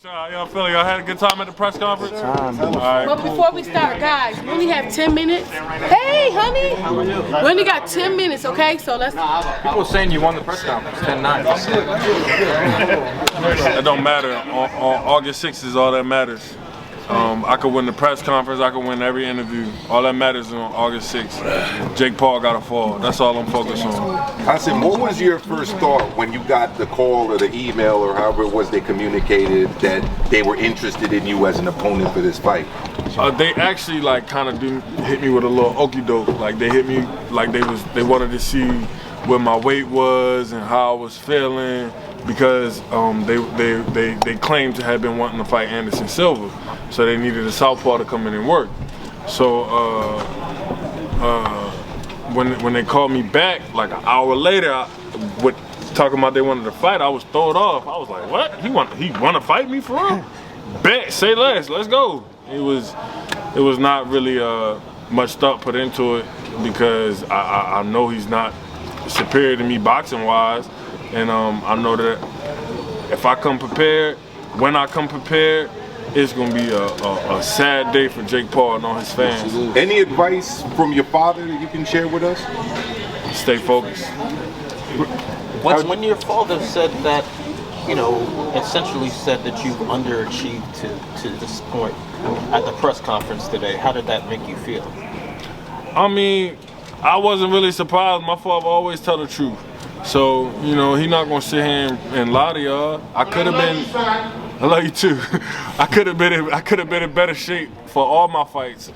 How y'all feeling? Y'all had a good time at the press conference? All right, But before we start, guys, we only have 10 minutes. Hey, honey. We only got 10 minutes, okay? So let's. People are saying you won the press conference 10-9. It don't matter. On August 6th is all that matters. I could win the press conference. I could win every interview. All that matters is on August 6th. Jake Paul got to fall. That's all I'm focused on. Hasim, what was your first thought when you got the call or the email or however it was they communicated that they were interested in you as an opponent for this fight? They actually kind of hit me with a little okie doke. Like they hit me like they wanted to see what my weight was and how I was feeling because they claimed to have been wanting to fight Anderson Silva, so they needed a southpaw to come in and work. So when they called me back like an hour later, talking about they wanted to fight, I was thrown off. I was like, what? He want to fight me for real? Bet, say less, let's go. It was not really much thought put into it because I know he's not superior to me boxing wise, and I know that if I come prepared, when I come prepared, it's gonna be a sad day for Jake Paul and all his fans. Any advice from your father that you can share with us? Stay focused. When your father said that, essentially said that you've underachieved to this point at the press conference today, how did that make you feel? I mean, I wasn't really surprised. My father always tell the truth. So, he not gonna sit here and lie to y'all. I could have been, I love you too. I could have been in better shape for all my fights.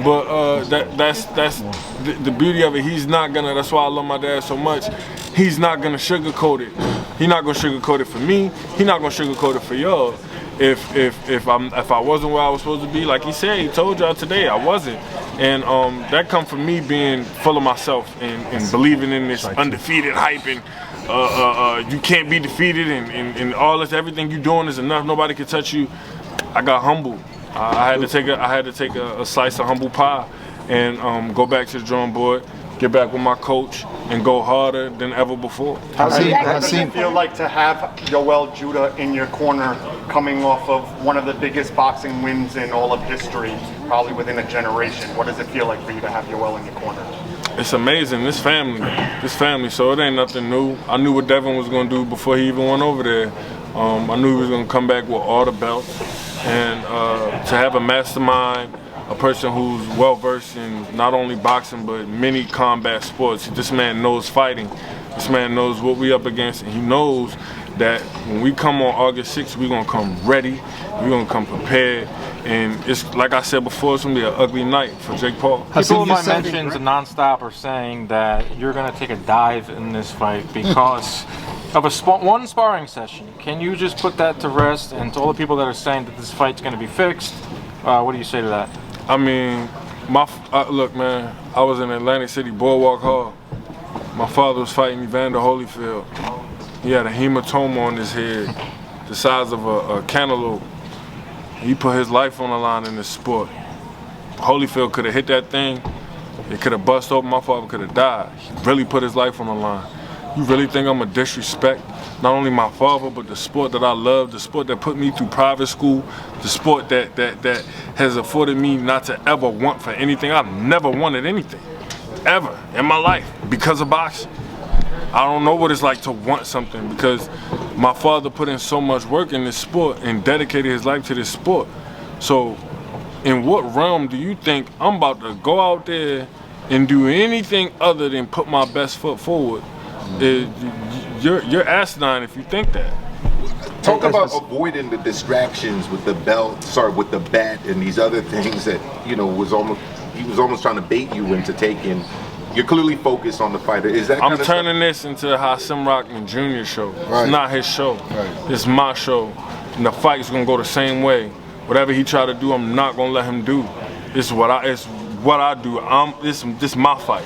But that's the beauty of it. He's not gonna, that's why I love my dad so much. He's not gonna sugarcoat it. He's not gonna sugarcoat it for me. He's not gonna sugarcoat it for y'all. If I wasn't where I was supposed to be, like he said, he told y'all today I wasn't, and that come from me being full of myself and believing in this undefeated hype and you can't be defeated and all this, everything you doing is enough, nobody can touch you. I got humbled. I had to take a slice of humble pie and go back to the drawing board, get back with my coach, and go harder than ever before. What does it feel like to have Yoel Judah in your corner coming off of one of the biggest boxing wins in all of history, probably within a generation? What does it feel like for you to have Yoel in your corner? It's amazing. This family, so it ain't nothing new. I knew what Devin was going to do before he even went over there. I knew he was going to come back with all the belts, and to have a mastermind, a person who's well-versed in not only boxing but many combat sports. This man knows fighting. This man knows what we up against, and he knows that when we come on August 6th, we're gonna come ready, we're gonna come prepared, and it's like I said before, it's gonna be an ugly night for Jake Paul. People in my mentions nonstop are saying that you're gonna take a dive in this fight because of one sparring session. Can you just put that to rest? And to all the people that are saying that this fight's gonna be fixed, what do you say to that? I mean, look, man, I was in Atlantic City Boardwalk Hall. My father was fighting Evander Holyfield. He had a hematoma on his head, the size of a cantaloupe. He put his life on the line in this sport. Holyfield could have hit that thing. It could have bust open. My father could have died. He really put his life on the line. You really think I'm gonna disrespect not only my father, but the sport that I love, the sport that put me through private school, the sport that has afforded me not to ever want for anything. I've never wanted anything, ever, in my life, because of boxing. I don't know what it's like to want something because my father put in so much work in this sport and dedicated his life to this sport. So in what realm do you think I'm about to go out there and do anything other than put my best foot forward? You're asinine if you think that. Talk about avoiding the distractions with the with the bat and these other things that he was almost trying to bait you into taking. You're clearly focused on the fighter. Is that? I'm turning this into a Hasim Rahman Jr. show. Right. It's not his show. Right. It's my show, and the fight's gonna go the same way. Whatever he try to do, I'm not gonna let him do. It's what I do. This my fight.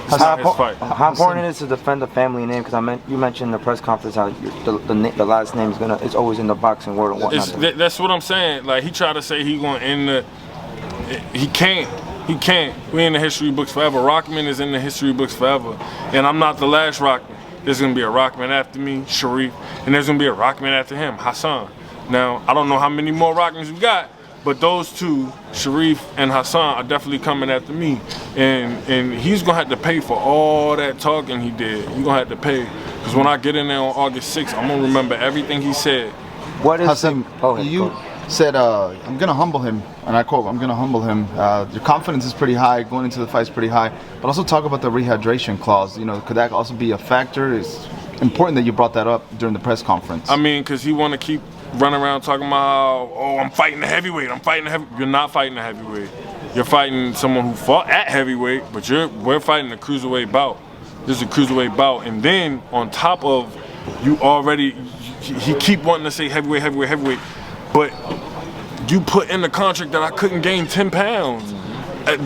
How important it is to defend the family name? Because you mentioned in the press conference how the last name is always in the boxing world and whatnot. That's what I'm saying. Like he tried to say he gonna end the. He can't. He can't. We in the history books forever. Rockman is in the history books forever, and I'm not the last Rockman. There's gonna be a Rockman after me, Sharif, and there's gonna be a Rockman after him, Hassan. Now, I don't know how many more Rockings we got, but those two, Sharif and Hassan, are definitely coming after me. And he's going to have to pay for all that talking he did. He's going to have to pay. Because when I get in there on August 6th, I'm going to remember everything he said. What is Hasim, you said, I'm going to humble him, and I quote, I'm going to humble him. Your confidence is pretty high, going into the fight is pretty high, but also talk about the rehydration clause. You know, could that also be a factor? It's important that you brought that up during the press conference. I mean, because he want to keep running around talking about how, oh, I'm fighting the heavyweight, I'm fighting the heavyweight. You're not fighting the heavyweight. You're fighting someone who fought at heavyweight, but we're fighting a cruiserweight bout. This is a cruiserweight bout, and then on top of you already, he keep wanting to say heavyweight, heavyweight, heavyweight, but you put in the contract that I couldn't gain 10 pounds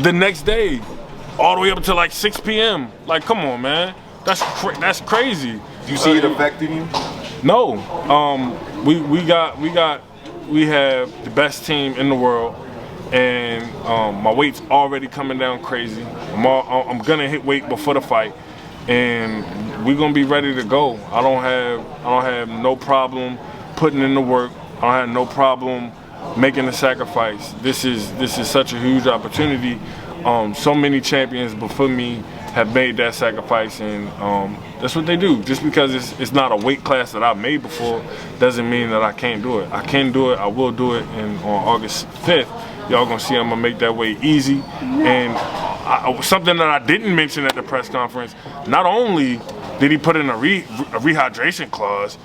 the next day, all the way up to like 6 p.m. Like, come on, man. That's crazy. Do you see it affecting you? No. We have the best team in the world, and my weight's already coming down crazy. I'm gonna hit weight before the fight, and we're gonna be ready to go. I don't have no problem putting in the work. I don't have no problem making the sacrifice. This is such a huge opportunity. So many champions before me have made that sacrifice, and that's what they do. Just because it's not a weight class that I've made before doesn't mean that I can't do it. I can do it, I will do it, and on August 5th, y'all gonna see I'm gonna make that weight easy. And something that I didn't mention at the press conference, not only did he put in a rehydration clause,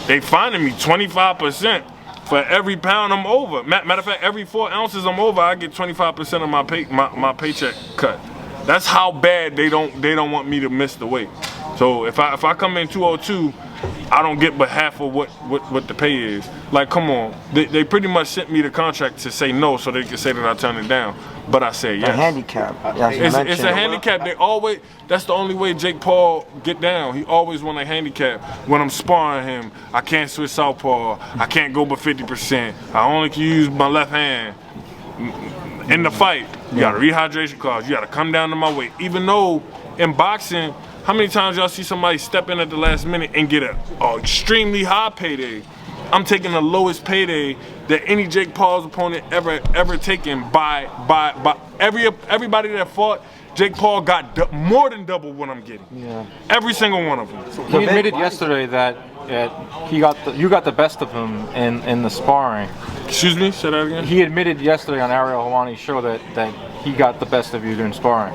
they finding me 25% for every pound I'm over. Matter of fact, every 4 ounces I'm over, I get 25% of my paycheck cut. That's how bad they don't want me to miss the weight. So if I come in 202, I don't get but half of what the pay is. Like, come on, they pretty much sent me the contract to say no, so they could say that I turned it down. But I said yes. A handicap. It's a handicap. That's the only way Jake Paul get down. He always want a handicap. When I'm sparring him, I can't switch southpaw. I can't go but 50%. I only can use my left hand. In the fight, you got a rehydration clause. You got to come down to my weight. Even though in boxing, how many times y'all see somebody step in at the last minute and get a extremely high payday? I'm taking the lowest payday that any Jake Paul's opponent ever taken by everybody that fought. Jake Paul got more than double what I'm getting. Yeah. Every single one of them. He admitted yesterday that you got the best of him in the sparring. Excuse me, say that again? He admitted yesterday on Ariel Helwani's show that he got the best of you during sparring.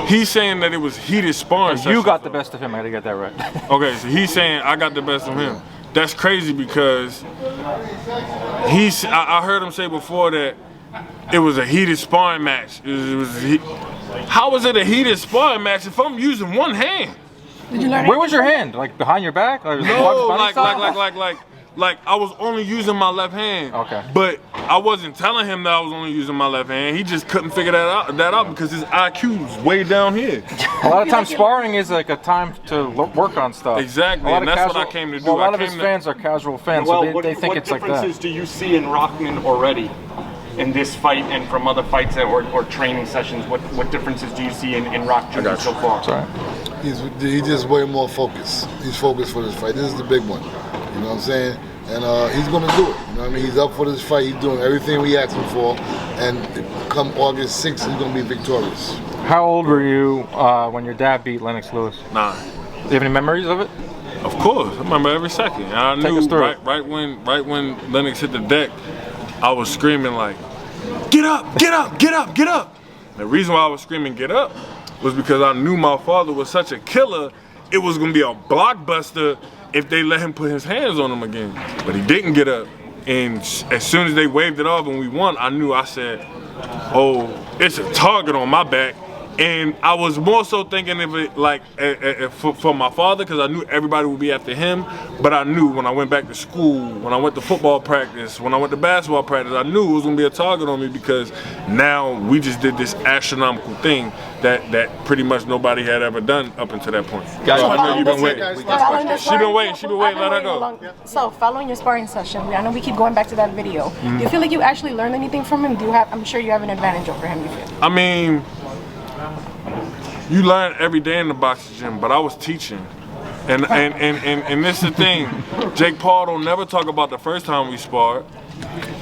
He's saying that it was heated sparring. You got the best of him. I gotta get that right. Okay, so he's saying I got the best of him. That's crazy because I heard him say before that it was a heated sparring match. How is it a heated sparring match if I'm using one hand? Did you learn Where was your hand? Like behind your back? No, like I was only using my left hand. Okay. But I wasn't telling him that I was only using my left hand. He just couldn't figure that out because his IQ is way down here. A lot of times sparring is like a time to work on stuff. Exactly, and that's what I came to do. Well, a lot of his fans are casual fans, so they think it's like that. What differences do you see in Rockman already in this fight and from other fights or training sessions? What differences do you see in Rock Jr. so far? Sorry. He's just way more focused. He's focused for this fight. This is the big one. You know what I'm saying? And he's going to do it. You know what I mean? He's up for this fight. He's doing everything we asked him for. And come August 6th, he's going to be victorious. How old were you when your dad beat Lennox Lewis? 9. Do you have any memories of it? Of course, I remember every second. And I Take us knew through right when Lennox hit the deck, I was screaming like, "Get up! Get up! Get up! Get up!" The reason why I was screaming "Get up" was because I knew my father was such a killer. It was gonna be a blockbuster if they let him put his hands on him again. But he didn't get up. And as soon as they waved it off and we won, I said, oh, it's a target on my back. And I was more so thinking of it like for my father, because I knew everybody would be after him. But I knew when I went back to school, when I went to football practice, when I went to basketball practice, I knew it was going to be a target on me because now we just did this astronomical thing that pretty much nobody had ever done up until that point. Guys, so I know you've been waiting. She been waiting, let her go. So following your sparring session, I know we keep going back to that video. Do you feel like you actually learned anything from him? I'm sure you have an advantage over him, you feel? I mean, you learn every day in the boxing gym, but I was teaching. And this is the thing. Jake Paul don't never talk about the first time we sparred.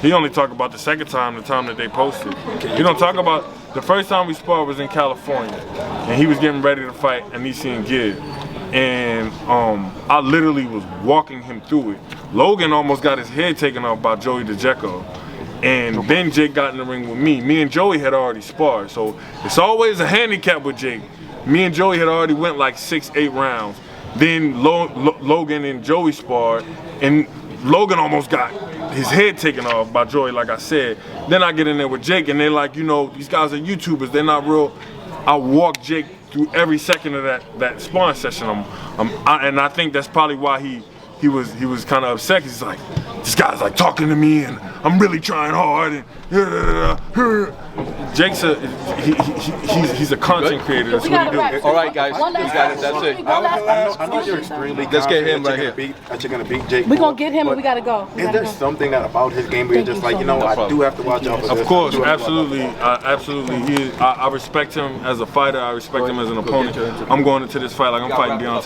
He only talk about the second time, the time that they posted. He don't talk about the first time we sparred was in California, and he was getting ready to fight Anisi and Gid. And I literally was walking him through it. Logan almost got his head taken off by Joey DeJeco. And then Jake got in the ring with me. Me and Joey had already sparred, so it's always a handicap with Jake. Me and Joey had already went like 6-8 rounds. Then Logan and Joey sparred, and Logan almost got his head taken off by Joey, like I said. Then I get in there with Jake, and they're like, you know, these guys are YouTubers, they're not real. I walk Jake through every second of that sparring session. And I think that's probably why he was kind of upset. He's like, this guy's like talking to me, and I'm really trying hard. And Jake's he's a content creator. That's what he do. All right, guys, that's it. I know you're extremely. Let's get him right here. That you're gonna beat Jake. We're gonna get him, and we gotta go. Is there something about his game where you're just like, you know, I do have to watch out for this? Of course, absolutely, absolutely. I respect him as a fighter. I respect him as an opponent. I'm going into this fight like I'm fighting Deontay.